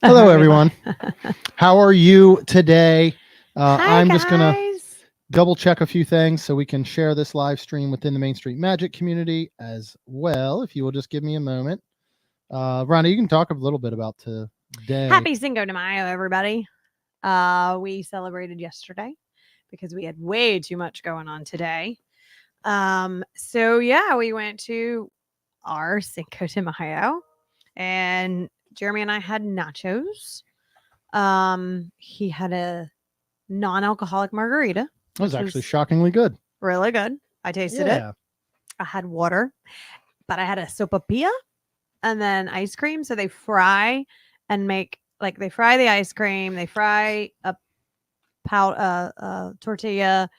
Hello, everyone. How are you today? Hi, I'm just going to guys. double check a few things so we can share this live stream within the Main Street Magic community as well. If you will just give me a moment. Rhonda, you can talk a little bit about today. Happy Cinco de Mayo, everybody. We celebrated yesterday because we had way too much going on today. So yeah, we went to our Cinco de Mayo, and Jeremy and I had nachos. He had a non-alcoholic margarita, It was which actually was shockingly good. really good. I tasted it. Yeah. I had water, but I had a sopapilla and then ice cream. So they fry and make like they fry the ice cream, they fry a tortilla,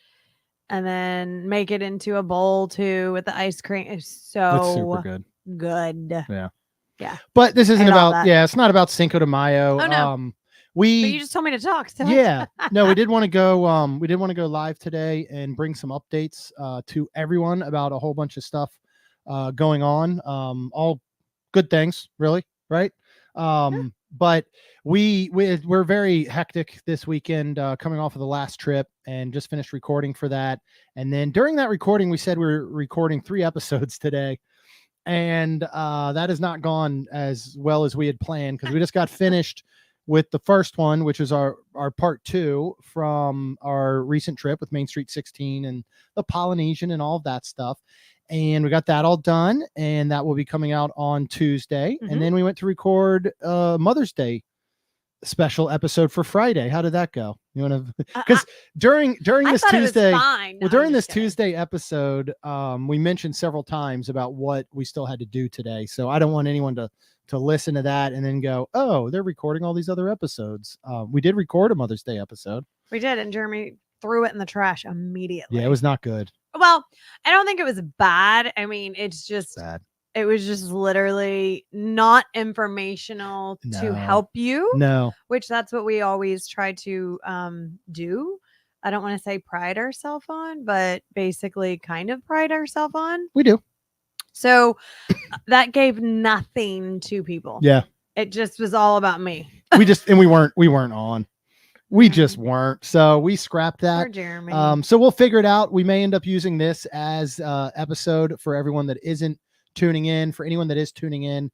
and then make it into a bowl too with the ice cream. It's It's super so good. good. Yeah. Yeah. But this isn't ate all about, that. it's not about Cinco de Mayo. Oh, no. But We, you just told me to talk. So yeah, no, we did want to go live today and bring some updates to everyone about a whole bunch of stuff going on. All good things, really, right? But we're very hectic this weekend, coming off of the last trip and just finished recording for that. And then during that recording, we said we were recording 3 episodes today, and that has not gone as well as we had planned because we just got finished with the first one, which is our part 2 from our recent trip with Main Street 16 and the Polynesian and all of that stuff. And we got that all done, and that will be coming out on Tuesday. And then we went to record Mother's Day special episode for Friday. How did that go? You want to, because during this Tuesday, during this Tuesday episode, we mentioned several times about what we still had to do today. So I don't want anyone to listen to that and then go, oh, they're recording all these other episodes. We did record a Mother's Day episode. We did, and Jeremy threw it in the trash immediately. Yeah, it was not good. Well, I don't think it was bad. I mean, it's just Bad. It was just literally not informational to help you. No. Which that's what we always try to do. I don't want to say pride ourselves on, but basically kind of pride ourselves on. We do. So that gave nothing to people. Yeah. It just was all about me. we weren't on. We just weren't. So we scrapped that. Poor Jeremy. So we'll figure it out. We may end up using this as episode for everyone that isn't tuning in. For anyone that is tuning in,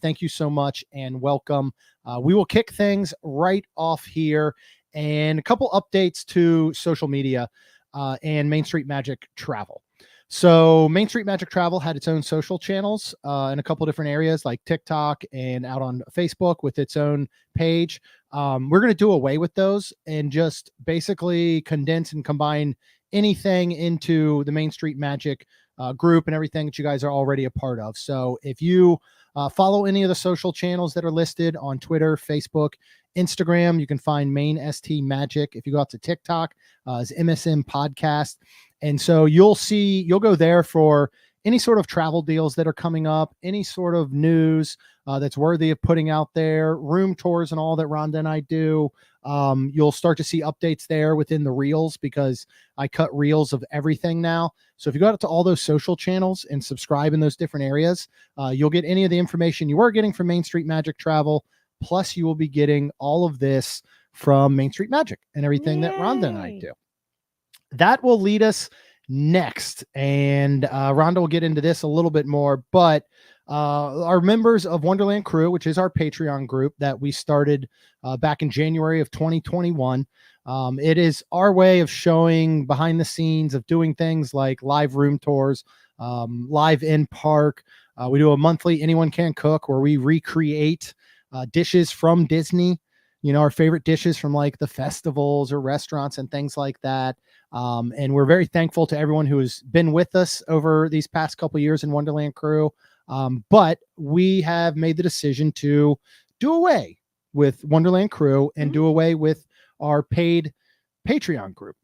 thank you so much and welcome. We will kick things right off here, and a couple updates to social media and Main Street Magic Travel. So Main Street Magic Travel had its own social channels in a couple different areas like TikTok and out on Facebook with its own page. We're going to do away with those and just basically condense and combine anything into the Main Street Magic group and everything that you guys are already a part of. So if you follow any of the social channels that are listed on Twitter, Facebook, Instagram, you can find Main ST Magic. If you go out to TikTok, it's MSM Podcast. And so you'll go there for any sort of travel deals that are coming up, any sort of news that's worthy of putting out there, room tours and all that Rhonda and I do. You'll start to see updates there within the reels because I cut reels of everything now. So if you go out to all those social channels and subscribe in those different areas, you'll get any of the information you were getting from Main Street Magic Travel. Plus you will be getting all of this from Main Street Magic and everything that Rhonda and I do. That will lead us next. And Rhonda will get into this a little bit more, but our members of Wonderland Crew, which is our Patreon group that we started back in January of 2021. It is our way of showing behind the scenes of doing things like live room tours, live in park. We do a monthly Anyone Can Cook where we recreate dishes from Disney, our favorite dishes from like the festivals or restaurants and things like that. And we're very thankful to everyone who has been with us over these past couple of years in Wonderland Crew. But we have made the decision to do away with Wonderland Crew and do away with our paid Patreon group.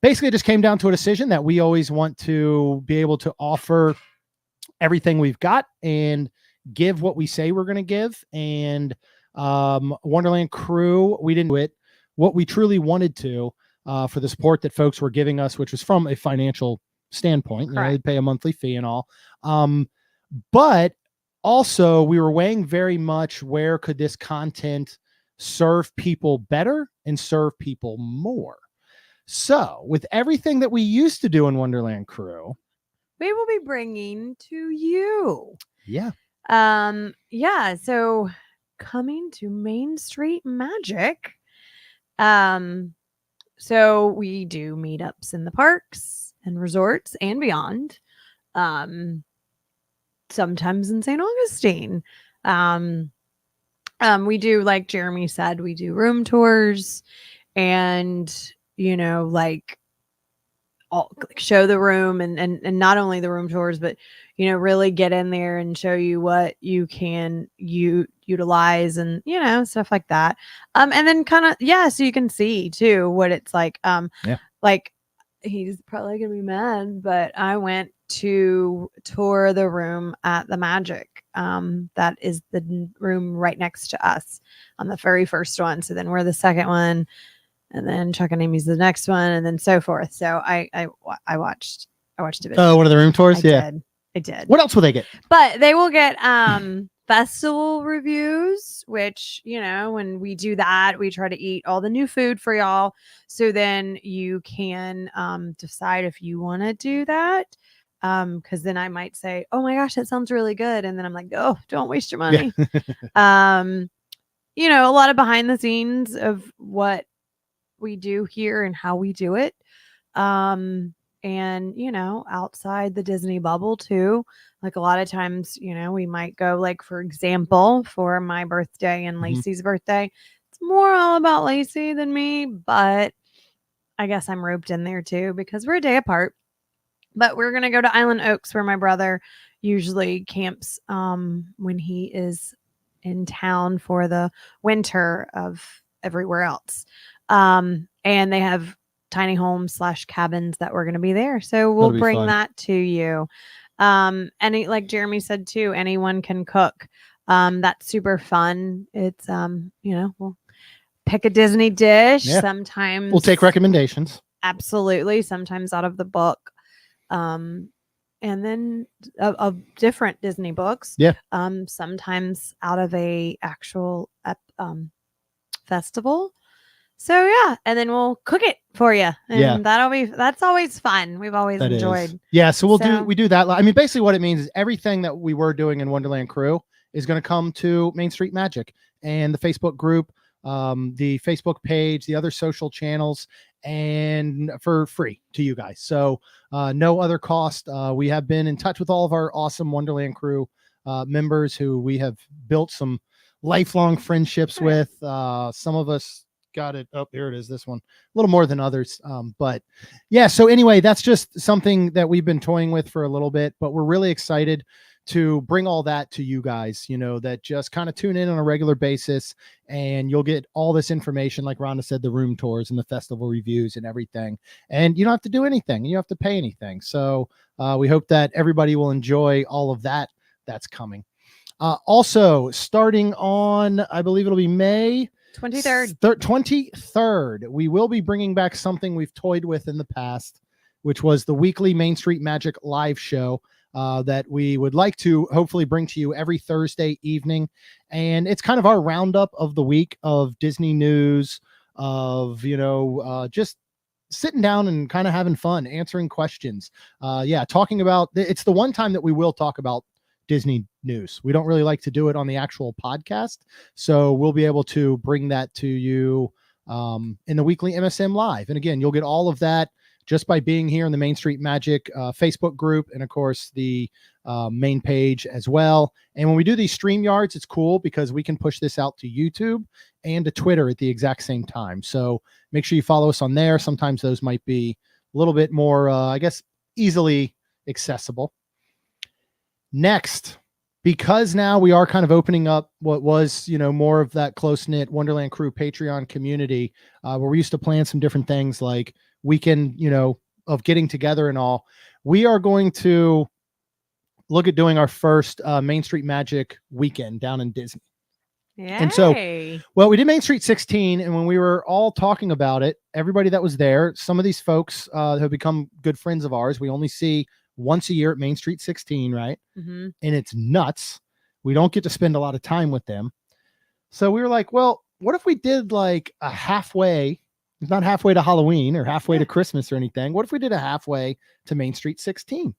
Basically, it just came down to a decision that we always want to be able to offer everything we've got and give what we say we're going to give. And Wonderland Crew, we didn't do it what we truly wanted to for the support that folks were giving us, which was from a financial standpoint. They pay a monthly fee and all. But Also, we were weighing very much where could this content serve people better and serve people more. So, with everything that we used to do in Wonderland Crew, we will be bringing to you. yeah, Yeah, so coming to Main Street Magic. So we do meetups in the parks and resorts and beyond. Um, sometimes in St. Augustine. Um, we do, like Jeremy said, we do room tours and, like show the room and not only the room tours, but, really get in there and show you what you can utilize and, stuff like that. And then kind of, so you can see too what it's like. Yeah. Like he's probably gonna be mad, but I went to tour the room at the Magic. That is the room right next to us on the very first one. So then we're the second one, and then Chuck and Amy's the next one, and then so forth. So I watched a bit. Oh, one of the room tours. Yeah. I did. What else will they get? But they will get festival reviews, which, when we do that, we try to eat all the new food for y'all. So then you can decide if you want to do that. Because then I might say, oh my gosh, that sounds really good. And then I'm like, oh, don't waste your money. A lot of behind the scenes of what we do here and how we do it. And outside the Disney bubble too, like a lot of times, we might go, like, for example, for my birthday and Lacey's birthday, it's more all about Lacey than me, but I guess I'm roped in there too because we're a day apart. But we're gonna go to Island Oaks where my brother usually camps when he is in town for the winter of everywhere else. And they have tiny homes / cabins that we're going to be there. So we'll bring that to you. Like Jeremy said too, anyone can cook. That's super fun. It's, we'll pick a Disney dish. Yeah. Sometimes we'll take recommendations. Absolutely. Sometimes out of the book. And then of different Disney books. Yeah. Sometimes out of a actual festival. So yeah, and then we'll cook it for you, and that's always fun. We've always enjoyed. Yeah, so we do that. I mean, basically, what it means is everything that we were doing in Wonderland Crew is going to come to Main Street Magic and the Facebook group, the Facebook page, the other social channels, and for free to you guys. So no other cost. We have been in touch with all of our awesome Wonderland Crew members who we have built some lifelong friendships with. Some of us got it. Oh, here it is. This one, a little more than others. But yeah, so anyway, that's just something that we've been toying with for a little bit, but we're really excited to bring all that to you guys, that just kind of tune in on a regular basis, and you'll get all this information. Like Rhonda said, the room tours and the festival reviews and everything, and you don't have to do anything. You don't have to pay anything. So we hope that everybody will enjoy all of that that's coming. Also starting on, I believe it'll be May 23rd, we will be bringing back something we've toyed with in the past, which was the weekly Main Street Magic live show that we would like to hopefully bring to you every Thursday evening. And it's kind of our roundup of the week of Disney news, of, just sitting down and kind of having fun, answering questions. Talking about, it's the one time that we will talk about Disney news. We don't really like to do it on the actual podcast, so we'll be able to bring that to you in the weekly MSM Live. And again, you'll get all of that just by being here in the Main Street Magic Facebook group, and of course the main page as well. And when we do these StreamYards, it's cool because we can push this out to YouTube and to Twitter at the exact same time. So make sure you follow us on there. Sometimes those might be a little bit more, easily accessible. Next, because now we are kind of opening up what was, more of that close-knit Wonderland Crew Patreon community, where we used to plan some different things like weekend, of getting together and all. We are going to look at doing our first Main Street Magic weekend down in Disney. Yay. And so, well, we did Main Street 16, and when we were all talking about it, everybody that was there, some of these folks have become good friends of ours. We only see once a year at Main Street 16, right? Mm-hmm. And it's nuts. We don't get to spend a lot of time with them. So we were like, well, what if we did like a halfway, it's not halfway to Halloween or halfway to Christmas or anything. What if we did a halfway to Main Street 16?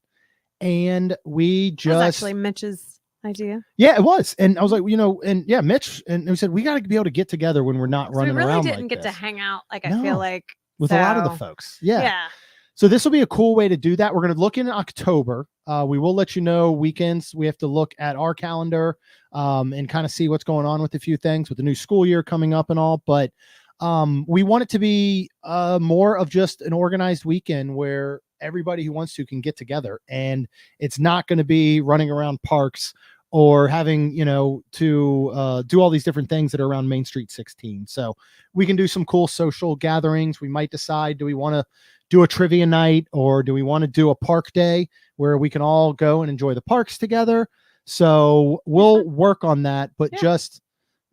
And we That was just, actually Mitch's idea. yeah, it was. And I was like, and yeah, Mitch, and we said, we got to be able to get together when we're not So we running really around didn't like get to this hang out. Like I No. feel like with a lot of the so- folks. Yeah. Yeah. So this will be a cool way to do that. We're going to look in October. We will let you know weekends. We have to look at our calendar and kind of see what's going on with a few things with the new school year coming up and all. But we want it to be more of just an organized weekend where everybody who wants to can get together. And it's not going to be running around parks or having, to do all these different things that are around Main Street 16. So we can do some cool social gatherings. We might decide, do we want to do a trivia night, or do we want to do a park day where we can all go and enjoy the parks together? So we'll work on that, but just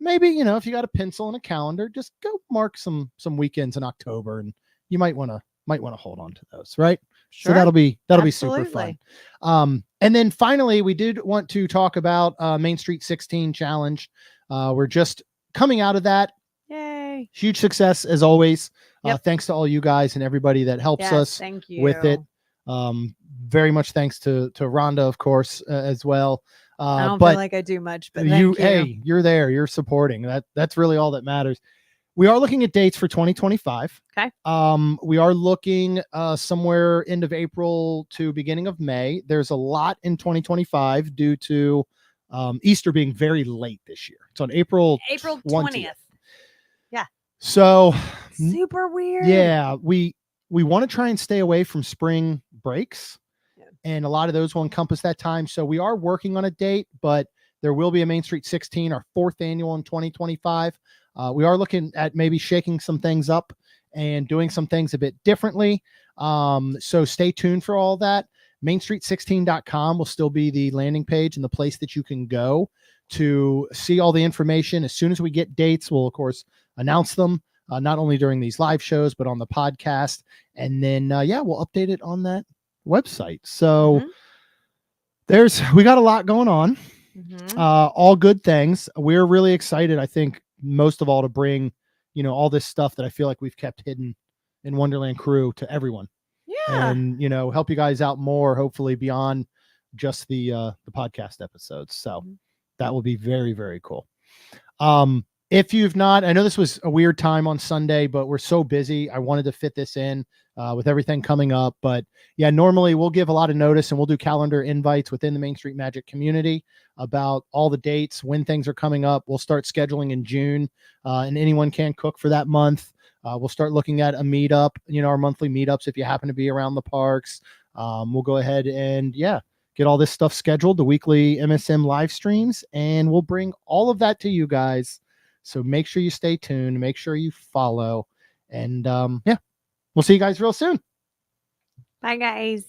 maybe, if you got a pencil and a calendar, just go mark some weekends in October, and you might want to hold on to those, right? Sure. So that'll be super Absolutely. fun. And then finally, we did want to talk about Main Street 16 challenge. We're just coming out of that. Yay. Huge success as always. Yep. Thanks to all you guys and everybody that helps us Thank you. with it. Very much thanks to Rhonda, of course, as well. I don't but feel like I do much, but thank you. Hey, you're there. You're supporting. That's really all that matters. We are looking at dates for 2025. Okay. We are looking somewhere end of April to beginning of May. There's a lot in 2025 due to Easter being very late this year. It's on April 20th. Yeah. So super weird. Yeah, we want to try and stay away from spring breaks. Yeah. And a lot of those will encompass that time. So we are working on a date, but there will be a Main Street 16, our 4th annual in 2025. We are looking at maybe shaking some things up and doing some things a bit differently. So stay tuned for all that. Mainstreet16.com will still be the landing page and the place that you can go to see all the information. As soon as we get dates, we'll of course announce them, not only during these live shows, but on the podcast. And then, we'll update it on that website. So we got a lot going on, all good things. We're really excited. I think most of all to bring, all this stuff that I feel like we've kept hidden in Wonderland Crew to everyone. Yeah. And, help you guys out more, hopefully beyond just the podcast episodes. So that will be very, very cool. If you've not, I know this was a weird time on Sunday, but we're so busy. I wanted to fit this in with everything coming up. But yeah, normally we'll give a lot of notice and we'll do calendar invites within the Main Street Magic community about all the dates, when things are coming up. We'll start scheduling in June and anyone can cook for that month. We'll start looking at a meetup, our monthly meetups if you happen to be around the parks. We'll go ahead and get all this stuff scheduled, the weekly MSM live streams, and we'll bring all of that to you guys. So make sure you stay tuned, make sure you follow, and we'll see you guys real soon. Bye, guys.